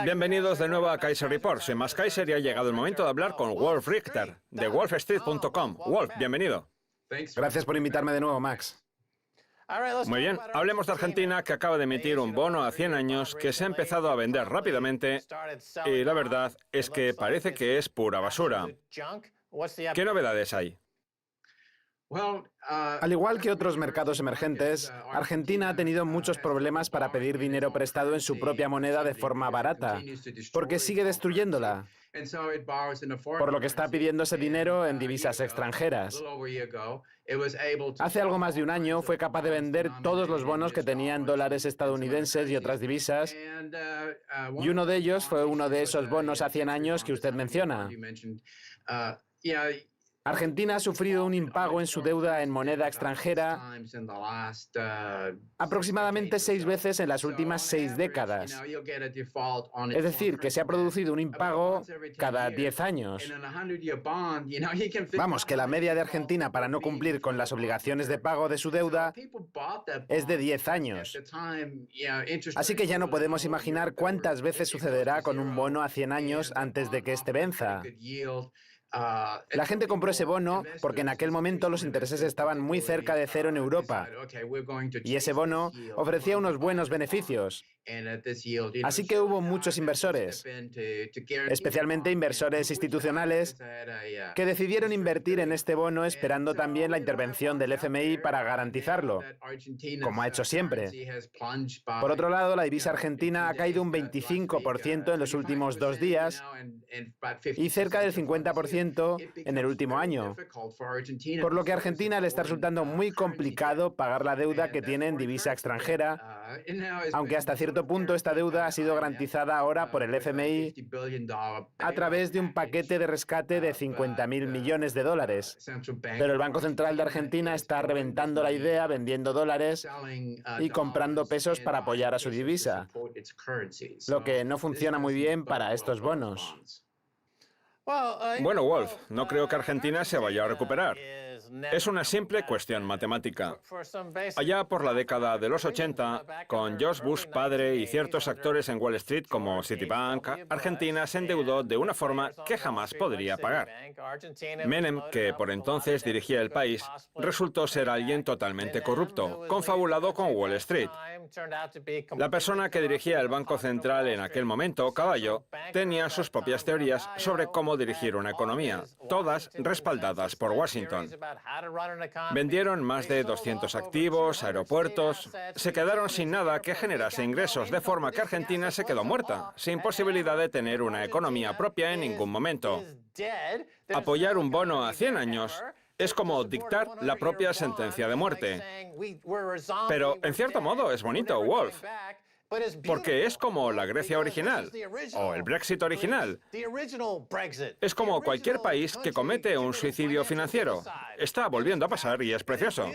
Bienvenidos de nuevo a Kaiser Report. Soy Max Kaiser y ha llegado el momento de hablar con Wolf Richter, de wolfstreet.com. Wolf, bienvenido. Gracias por invitarme de nuevo, Max. Muy bien, hablemos de Argentina, que acaba de emitir un bono a 100 años que se ha empezado a vender rápidamente y la verdad es que parece que es pura basura. ¿Qué novedades hay? Al igual que otros mercados emergentes, Argentina ha tenido muchos problemas para pedir dinero prestado en su propia moneda de forma barata, porque sigue destruyéndola, por lo que está pidiendo ese dinero en divisas extranjeras. Hace algo más de un año fue capaz de vender todos los bonos que tenían dólares estadounidenses y otras divisas, y uno de ellos fue uno de esos bonos a 100 años que usted menciona. Argentina ha sufrido un impago en su deuda en moneda extranjera aproximadamente 6 veces en las últimas 6 décadas. Es decir, que se ha producido un impago cada 10 años. Vamos, que la media de Argentina para no cumplir con las obligaciones de pago de su deuda es de 10 años. Así que ya no podemos imaginar cuántas veces sucederá con un bono a 100 años antes de que éste venza. La gente compró ese bono porque en aquel momento los intereses estaban muy cerca de cero en Europa y ese bono ofrecía unos buenos beneficios. Así que hubo muchos inversores, especialmente inversores institucionales, que decidieron invertir en este bono esperando también la intervención del FMI para garantizarlo, como ha hecho siempre. Por otro lado, la divisa argentina ha caído un 25% en los últimos 2 días y cerca del 50% en el último año, por lo que a Argentina le está resultando muy complicado pagar la deuda que tiene en divisa extranjera, aunque hasta cierto punto esta deuda ha sido garantizada ahora por el FMI a través de un paquete de rescate de 50.000 millones de dólares. Pero el Banco Central de Argentina está reventando la idea vendiendo dólares y comprando pesos para apoyar a su divisa, lo que no funciona muy bien para estos bonos. Bueno, Wolf, no creo que Argentina se vaya a recuperar. Es una simple cuestión matemática. Allá por la década de los 80, con George Bush padre y ciertos actores en Wall Street como Citibank, Argentina se endeudó de una forma que jamás podría pagar. Menem, que por entonces dirigía el país, resultó ser alguien totalmente corrupto, confabulado con Wall Street. La persona que dirigía el Banco Central en aquel momento, Cavallo, tenía sus propias teorías sobre cómo dirigir una economía, todas respaldadas por Washington. Vendieron más de 200 activos, aeropuertos, se quedaron sin nada que generase ingresos, de forma que Argentina se quedó muerta, sin posibilidad de tener una economía propia en ningún momento. Apoyar un bono a 100 años es como dictar la propia sentencia de muerte. Pero, en cierto modo, es bonito, Wolf, porque es como la Grecia original, o el Brexit original. Es como cualquier país que comete un suicidio financiero. Está volviendo a pasar y es precioso.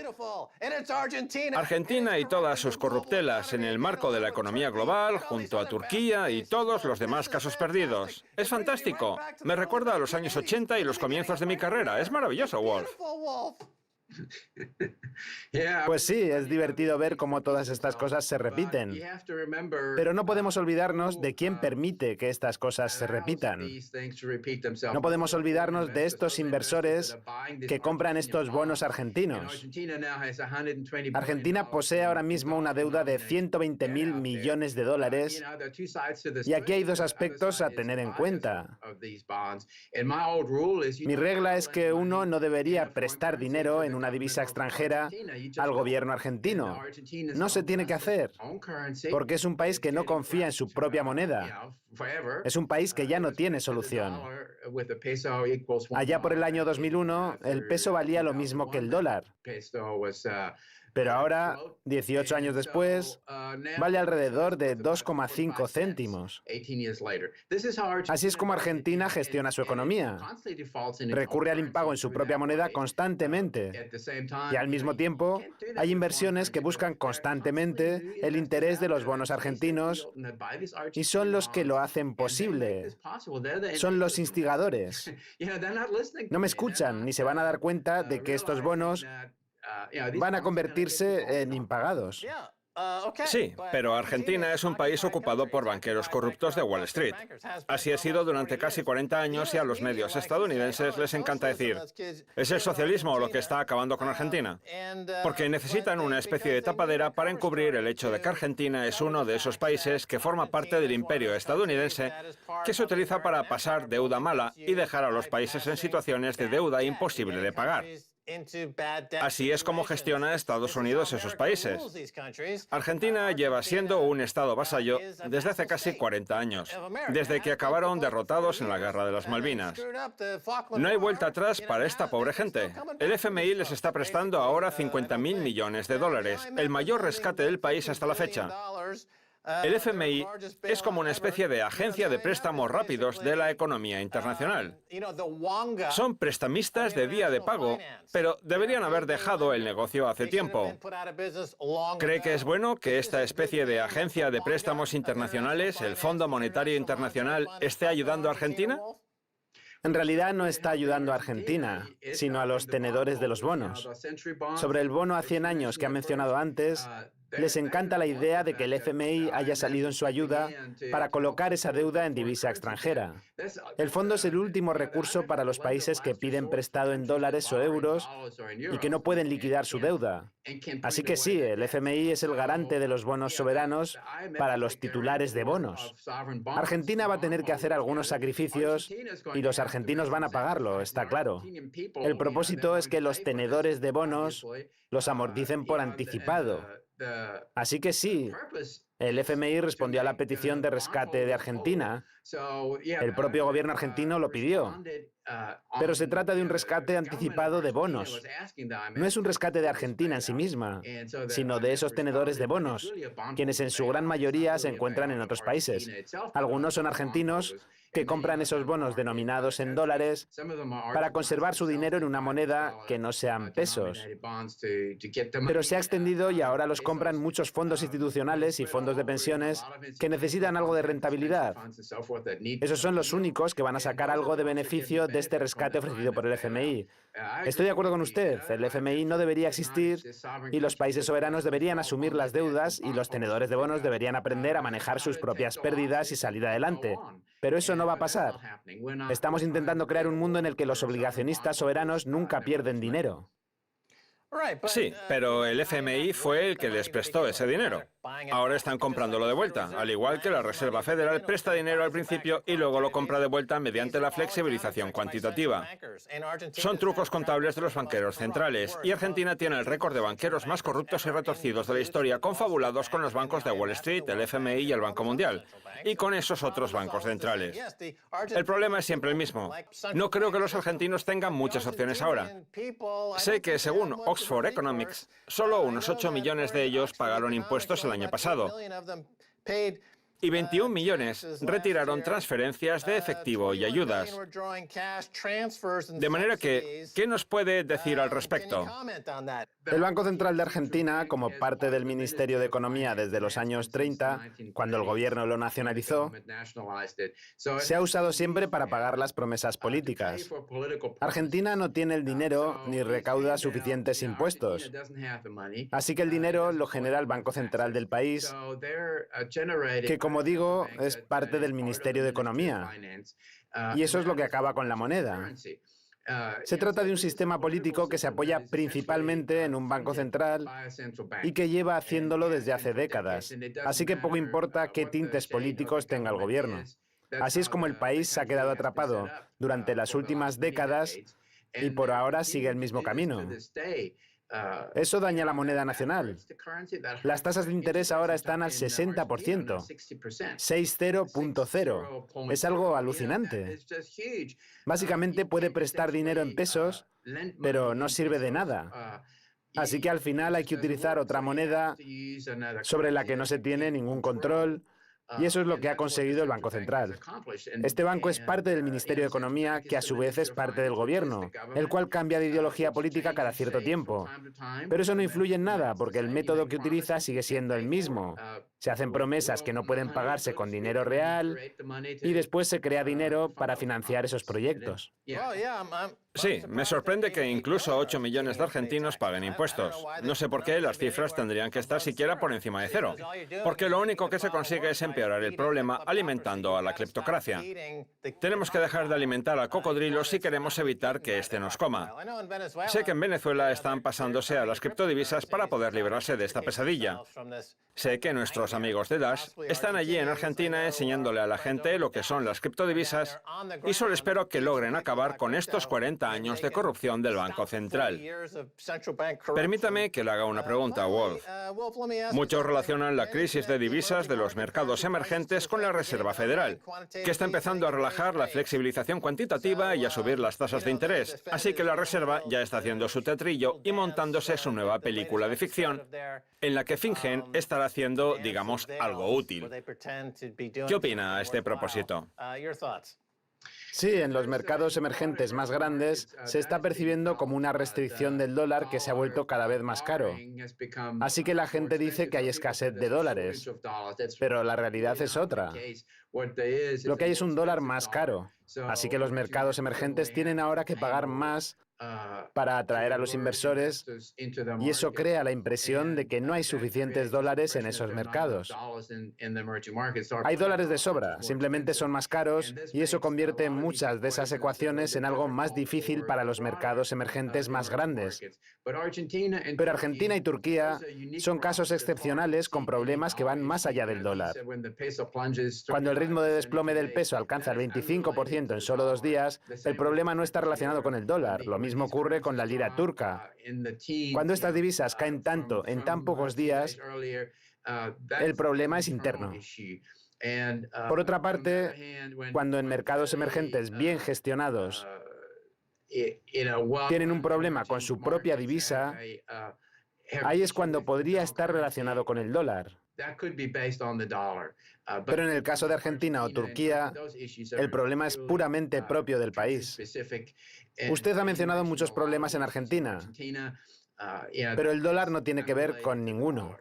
Argentina y todas sus corruptelas en el marco de la economía global, junto a Turquía y todos los demás casos perdidos. Es fantástico. Me recuerda a los años 80 y los comienzos de mi carrera. Es maravilloso, Wolf. Pues sí, es divertido ver cómo todas estas cosas se repiten. Pero no podemos olvidarnos de quién permite que estas cosas se repitan. No podemos olvidarnos de estos inversores que compran estos bonos argentinos. Argentina posee ahora mismo una deuda de 120.000 millones de dólares y aquí hay 2 aspectos a tener en cuenta. Mi regla es que uno no debería prestar dinero en una divisa extranjera al gobierno argentino. No se tiene que hacer, porque es un país que no confía en su propia moneda. Es un país que ya no tiene solución. Allá por el año 2001, el peso valía lo mismo que el dólar. Pero ahora, 18 años después, vale alrededor de 2,5 céntimos. Así es como Argentina gestiona su economía. Recurre al impago en su propia moneda constantemente. Y al mismo tiempo, hay inversiones que buscan constantemente el interés de los bonos argentinos y son los que lo hacen posible. Son los instigadores. No me escuchan ni se van a dar cuenta de que estos bonos van a convertirse en impagados. Sí, pero Argentina es un país ocupado por banqueros corruptos de Wall Street. Así ha sido durante casi 40 años y a los medios estadounidenses les encanta decir, ¿es el socialismo lo que está acabando con Argentina? Porque necesitan una especie de tapadera para encubrir el hecho de que Argentina es uno de esos países que forma parte del imperio estadounidense que se utiliza para pasar deuda mala y dejar a los países en situaciones de deuda imposible de pagar. Así es como gestiona Estados Unidos esos países. Argentina lleva siendo un Estado vasallo desde hace casi 40 años, desde que acabaron derrotados en la Guerra de las Malvinas. No hay vuelta atrás para esta pobre gente. El FMI les está prestando ahora 50.000 millones de dólares, el mayor rescate del país hasta la fecha. El FMI es como una especie de agencia de préstamos rápidos de la economía internacional. Son prestamistas de día de pago, pero deberían haber dejado el negocio hace tiempo. ¿Cree que es bueno que esta especie de agencia de préstamos internacionales, el Fondo Monetario Internacional, esté ayudando a Argentina? En realidad no está ayudando a Argentina, sino a los tenedores de los bonos. Sobre el bono a 100 años que ha mencionado antes, les encanta la idea de que el FMI haya salido en su ayuda para colocar esa deuda en divisa extranjera. El fondo es el último recurso para los países que piden prestado en dólares o euros y que no pueden liquidar su deuda. Así que sí, el FMI es el garante de los bonos soberanos para los titulares de bonos. Argentina va a tener que hacer algunos sacrificios y los argentinos van a pagarlo, está claro. El propósito es que los tenedores de bonos los amorticen por anticipado. Así que sí, el FMI respondió a la petición de rescate de Argentina. El propio gobierno argentino lo pidió. Pero se trata de un rescate anticipado de bonos. No es un rescate de Argentina en sí misma, sino de esos tenedores de bonos, quienes en su gran mayoría se encuentran en otros países. Algunos son argentinos que compran esos bonos denominados en dólares para conservar su dinero en una moneda que no sean pesos. Pero se ha extendido y ahora los compran muchos fondos institucionales y fondos de pensiones que necesitan algo de rentabilidad. Esos son los únicos que van a sacar algo de beneficio de este rescate ofrecido por el FMI. Estoy de acuerdo con usted, el FMI no debería existir y los países soberanos deberían asumir las deudas y los tenedores de bonos deberían aprender a manejar sus propias pérdidas y salir adelante. Pero eso no va a pasar. Estamos intentando crear un mundo en el que los obligacionistas soberanos nunca pierden dinero. Sí, pero el FMI fue el que les prestó ese dinero. Ahora están comprándolo de vuelta, al igual que la Reserva Federal presta dinero al principio y luego lo compra de vuelta mediante la flexibilización cuantitativa. Son trucos contables de los banqueros centrales, y Argentina tiene el récord de banqueros más corruptos y retorcidos de la historia, confabulados con los bancos de Wall Street, el FMI y el Banco Mundial, y con esos otros bancos centrales. El problema es siempre el mismo. No creo que los argentinos tengan muchas opciones ahora. Sé que, según Oxford Economics, solo unos 8 millones de ellos pagaron impuestos el año pasado. Y 21 millones retiraron transferencias de efectivo y ayudas. De manera que, ¿qué nos puede decir al respecto? El Banco Central de Argentina, como parte del Ministerio de Economía desde los años 30, cuando el gobierno lo nacionalizó, se ha usado siempre para pagar las promesas políticas. Argentina no tiene el dinero ni recauda suficientes impuestos. Así que el dinero lo genera el Banco Central del país, que, como digo, es parte del Ministerio de Economía. Y eso es lo que acaba con la moneda. Se trata de un sistema político que se apoya principalmente en un banco central y que lleva haciéndolo desde hace décadas. Así que poco importa qué tintes políticos tenga el gobierno. Así es como el país se ha quedado atrapado durante las últimas décadas y por ahora sigue el mismo camino. Eso daña la moneda nacional. Las tasas de interés ahora están al 60%, 60.0. Es algo alucinante. Básicamente puede prestar dinero en pesos, pero no sirve de nada. Así que al final hay que utilizar otra moneda sobre la que no se tiene ningún control. Y eso es lo que ha conseguido el Banco Central. Este banco es parte del Ministerio de Economía, que a su vez es parte del gobierno, el cual cambia de ideología política cada cierto tiempo. Pero eso no influye en nada, porque el método que utiliza sigue siendo el mismo. Se hacen promesas que no pueden pagarse con dinero real y después se crea dinero para financiar esos proyectos. Sí, me sorprende que incluso 8 millones de argentinos paguen impuestos. No sé por qué las cifras tendrían que estar siquiera por encima de cero. Porque lo único que se consigue es empeorar el problema alimentando a la cleptocracia. Tenemos que dejar de alimentar al cocodrilo si queremos evitar que éste nos coma. Sé que en Venezuela están pasándose a las criptodivisas para poder librarse de esta pesadilla. Sé que nuestros amigos de Dash están allí en Argentina enseñándole a la gente lo que son las criptodivisas y solo espero que logren acabar con estos 40 años de corrupción del Banco Central. Permítame que le haga una pregunta a Wolf. Muchos relacionan la crisis de divisas de los mercados emergentes con la Reserva Federal, que está empezando a relajar la flexibilización cuantitativa y a subir las tasas de interés. Así que la Reserva ya está haciendo su teatrillo y montándose su nueva película de ficción, en la que fingen estar haciendo, digamos, algo útil. ¿Qué opina a este propósito? Sí, en los mercados emergentes más grandes se está percibiendo como una restricción del dólar que se ha vuelto cada vez más caro. Así que la gente dice que hay escasez de dólares, pero la realidad es otra. Lo que hay es un dólar más caro. Así que los mercados emergentes tienen ahora que pagar más para atraer a los inversores y eso crea la impresión de que no hay suficientes dólares en esos mercados. Hay dólares de sobra, simplemente son más caros y eso convierte muchas de esas ecuaciones en algo más difícil para los mercados emergentes más grandes. Pero Argentina y Turquía son casos excepcionales con problemas que van más allá del dólar. Cuando el ritmo de desplome del peso alcanza el 25% en solo 2 días, el problema no está relacionado con el dólar. Lo mismo ocurre con la lira turca. Cuando estas divisas caen tanto en tan pocos días, el problema es interno. Por otra parte, cuando en mercados emergentes bien gestionados tienen un problema con su propia divisa, ahí es cuando podría estar relacionado con el dólar. Pero en el caso de Argentina o Turquía, el problema es puramente propio del país. Usted ha mencionado muchos problemas en Argentina, pero el dólar no tiene que ver con ninguno.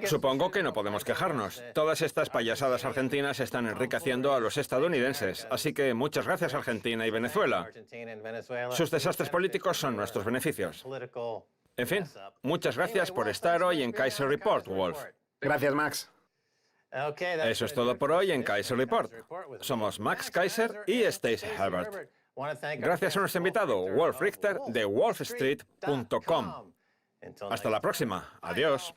Supongo que no podemos quejarnos. Todas estas payasadas argentinas están enriqueciendo a los estadounidenses, así que muchas gracias Argentina y Venezuela. Sus desastres políticos son nuestros beneficios. En fin, muchas gracias por estar hoy en Kaiser Report, Wolf. Gracias, Max. Eso es todo por hoy en Kaiser Report. Somos Max Kaiser y Stacey Herbert. Gracias a nuestro invitado, Wolf Richter, de wolfstreet.com. Hasta la próxima. Adiós.